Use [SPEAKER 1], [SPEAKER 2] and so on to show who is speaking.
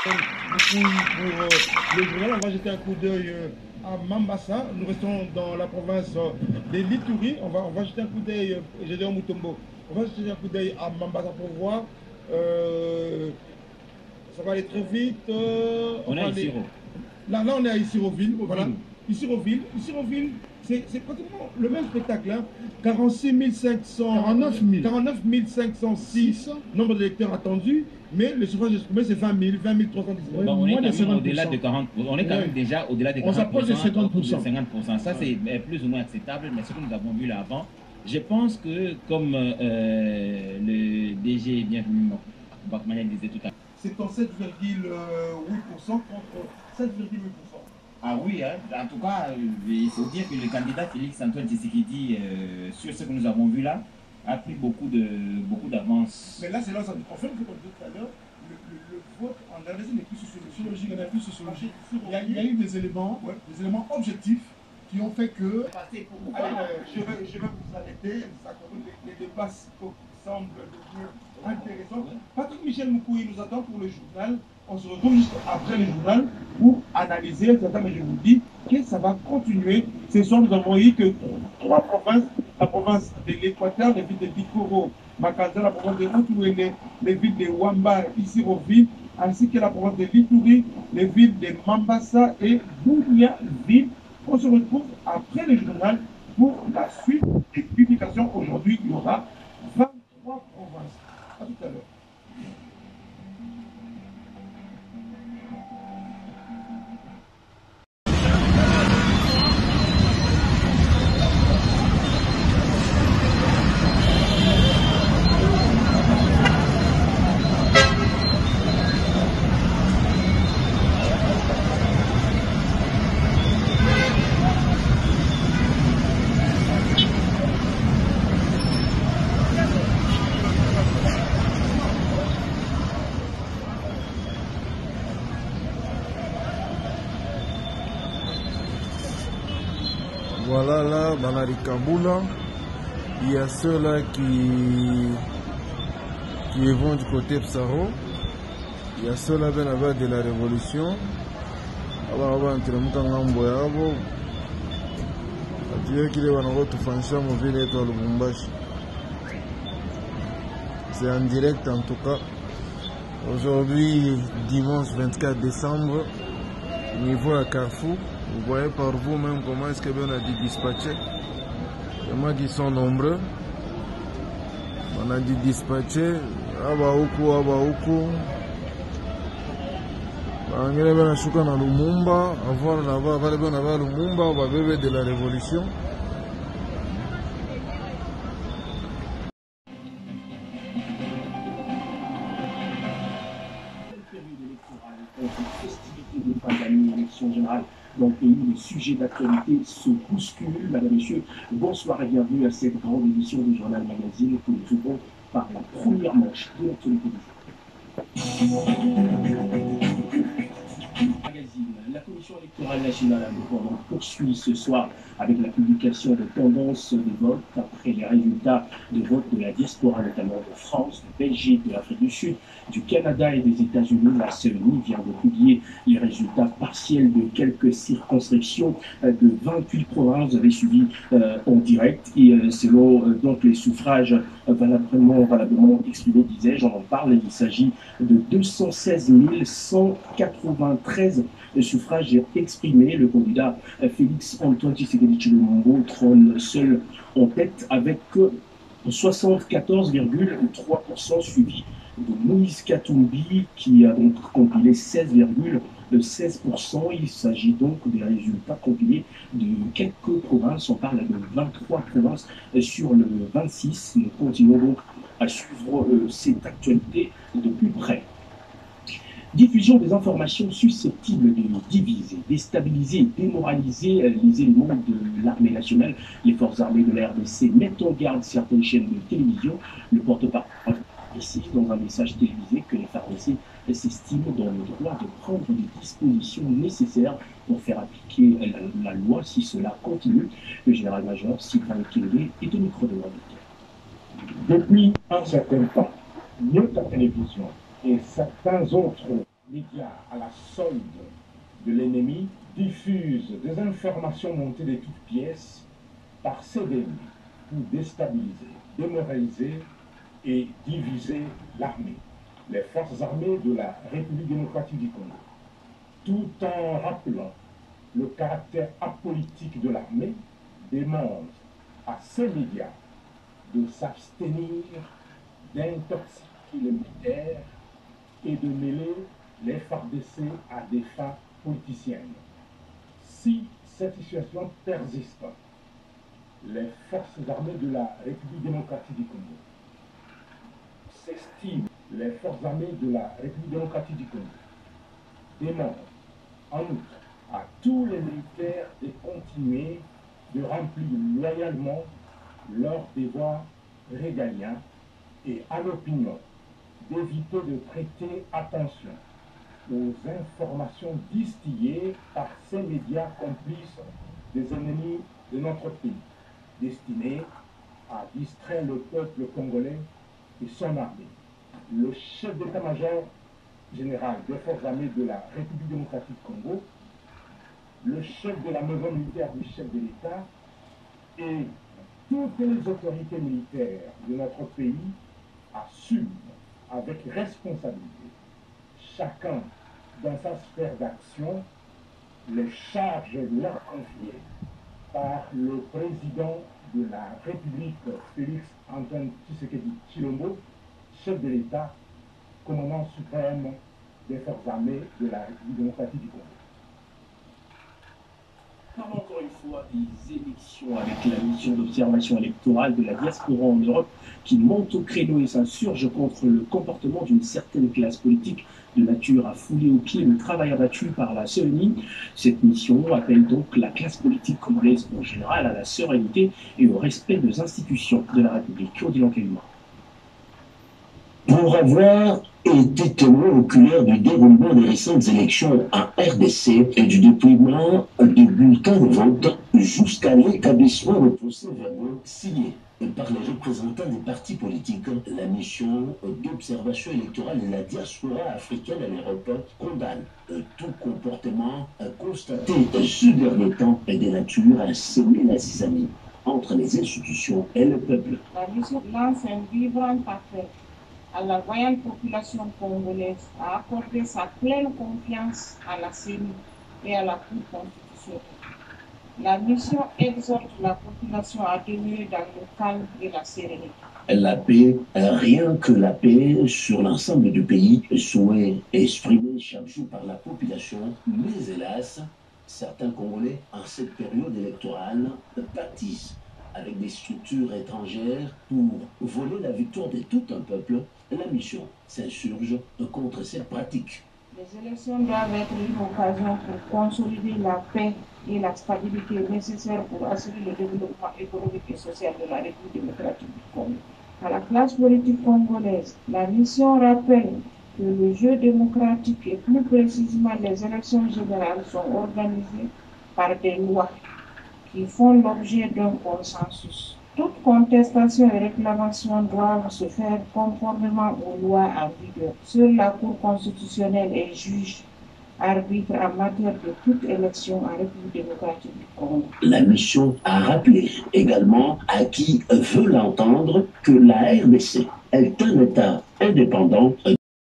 [SPEAKER 1] Pour le journal, on va jeter un coup d'œil à Mambasa. Nous restons dans la province de l'Ituri. On va jeter un coup d'œil, j'ai dit au Mutombo. On va jeter un coup d'œil à Mambasa pour voir. Ça va aller très vite.
[SPEAKER 2] On est ici.
[SPEAKER 1] Là, on est à Isiroville. Voilà. Isiroville, c'est pratiquement le même spectacle. Hein. 49 506 nombre d'électeurs attendus, mais le suffrage exprimé, c'est 20 319.
[SPEAKER 2] Bon, on est quand même au-delà de 40%. On est quand même déjà au-delà de 40%.
[SPEAKER 1] On s'approche de 50%.
[SPEAKER 2] 50%. Ça, c'est plus ou moins acceptable, mais ce que nous avons vu là avant, je pense que, comme le DG Bienvenu Bakmania disait tout à l'heure,
[SPEAKER 1] c'est en 7,8% contre 7,8%.
[SPEAKER 2] Ah oui, hein. En tout cas, il faut dire que le candidat Félix-Antoine Tshisekedi, sur ce que nous avons vu là, a pris beaucoup d'avance.
[SPEAKER 1] Mais là, c'est là où ça nous confirme que, comme je disais tout à l'heure, le vote en RDC n'est plus sociologique, il n'est plus sociologique. Il y a eu des éléments objectifs qui ont fait que... je vais vous arrêter, les débats semblent devenir intéressants. Patrick Michel Moukoui nous attend pour le journal. On se retrouve juste après le journal pour analyser certains, mais je vous dis que ça va continuer. Ce soir, nous avons eu que 3 provinces, la province de l'Équateur, les villes de Bikoro, Makaza, la province de Otuele, les villes de Wamba, Isiroville, ainsi que la province de Lituri, les villes de Mambasa et Bounia-Ville. On se retrouve après le journal pour la suite des publications. Aujourd'hui, il y aura 23 provinces. À tout à l'heure.
[SPEAKER 3] Voilà, là, Banari Kaboula, il y a ceux-là qui vont du côté Psaro, il y a ceux-là qui viennent de la Révolution, c'est en direct en tout cas. Aujourd'hui, dimanche 24 décembre, niveau à Carrefour. Vous voyez par vous-même comment est-ce que on a dit dispatcher. Il y en a qui sont nombreux. On a dit dispatcher. Abaoukou. Angele bana shuka na Lumumba. Avoir là-bas, va bien avoir Lumumba, on va bébé de la révolution.
[SPEAKER 4] Générale dans le pays, les sujets d'actualité se bousculent. Madame, Monsieur, bonsoir et bienvenue à cette grande édition du Journal Magazine que nous ouvrons par la première manche de l'actualité du jour. La Commission électorale nationale indépendante poursuit ce soir avec la publication de tendances de vote après les résultats de vote de la diaspora, notamment de France, de Belgique, de l'Afrique du Sud, du Canada et des États-Unis. La CENI vient de publier les résultats partiels de quelques circonscriptions de 28 provinces. Vous avez suivi en direct et selon donc les suffrages valablement exprimés, disais-je, on en parle, il s'agit de 216 193 suffrages exprimés. Le candidat Félix-Antoine Tshisekedi Tshilombo trône seul en tête avec 74,3%, suivi de Moïse Katumbi qui a donc compilé 16,16%. Il s'agit donc des résultats compilés de quelques provinces. On parle de 23 provinces sur le 26. Nous continuons donc à suivre cette actualité de plus près. Diffusion des informations susceptibles de diviser, déstabiliser et démoraliser les éléments de l'armée nationale. Les forces armées de la RDC mettent en garde certaines chaînes de télévision. Le porte-parole précise dans un message télévisé que les FARDC s'estiment dans le droit de prendre des dispositions nécessaires pour faire appliquer la loi si cela continue. Le général-major Sylvain Ekenge est au micro de l'Angleterre.
[SPEAKER 5] Depuis un certain temps, notre télévision et certains autres médias à la solde de l'ennemi diffusent des informations montées de toutes pièces par ces derniers pour déstabiliser, démoraliser et diviser l'armée, les forces armées de la République démocratique du Congo, tout en rappelant le caractère apolitique de l'armée, demande à ces médias de s'abstenir d'intoxiquer les militaires et de mêler les FARDC à des fins politiciennes. Si cette situation persiste, les forces armées de la République démocratique du Congo s'estiment, les forces armées de la République démocratique du Congo demandent en outre à tous les militaires de continuer de remplir loyalement leurs devoirs régaliens et à l'opinion d'éviter de prêter attention aux informations distillées par ces médias complices des ennemis de notre pays, destinés à distraire le peuple congolais et son armée. Le chef d'état-major général des forces armées de la République démocratique du Congo, le chef de la maison militaire du chef de l'État et toutes les autorités militaires de notre pays assument avec responsabilité, chacun dans sa sphère d'action, les charges leur confiées par le président de la République, Félix Antoine Tshisekedi Tshilombo, chef de l'État, commandant suprême des forces armées de la République démocratique du Congo.
[SPEAKER 4] Parlons encore une fois des élections avec la mission d'observation électorale de la diaspora en Europe qui monte au créneau et s'insurge contre le comportement d'une certaine classe politique de nature à fouler aux pieds le travail abattu par la CENI. Cette mission appelle donc la classe politique congolaise en général à la sérénité et au respect des institutions de la République. Odilon Kelma.
[SPEAKER 6] Pour avoir été témoin oculaire du déroulement des récentes élections en RDC et du déploiement des bulletins de vote jusqu'à l'établissement de procès-verbaux signés par les représentants des partis politiques, la mission d'observation électorale de la diaspora africaine à l'Europe condamne tout comportement constaté ce dernier temps et de nature à semer la zizanie entre les institutions et le peuple.
[SPEAKER 7] La mission lance un vibrant appel à la voyante population congolaise à accorder sa pleine confiance à la CENI et à la Cour constitutionnelle. La mission exhorte la population à demeurer dans le calme et la sérénité.
[SPEAKER 6] La paix, rien que la paix sur l'ensemble du pays, souhait exprimé chaque jour par la population, mais hélas, certains Congolais, en cette période électorale, pâtissent avec des structures étrangères pour voler la victoire de tout un peuple. La mission s'insurge contre cette pratique.
[SPEAKER 7] Les élections doivent être une occasion pour consolider la paix et la stabilité nécessaires pour assurer le développement économique et social de la République démocratique du Congo. À la classe politique congolaise, la mission rappelle que le jeu démocratique et plus précisément les élections générales sont organisées par des lois qui font l'objet d'un consensus. Toute contestation et réclamation doivent se faire conformément aux lois en vigueur. Seule la Cour constitutionnelle est juge, arbitre en matière de toute élection en République démocratique du Congo.
[SPEAKER 6] La mission a rappelé également à qui veut l'entendre que la RDC est un État indépendant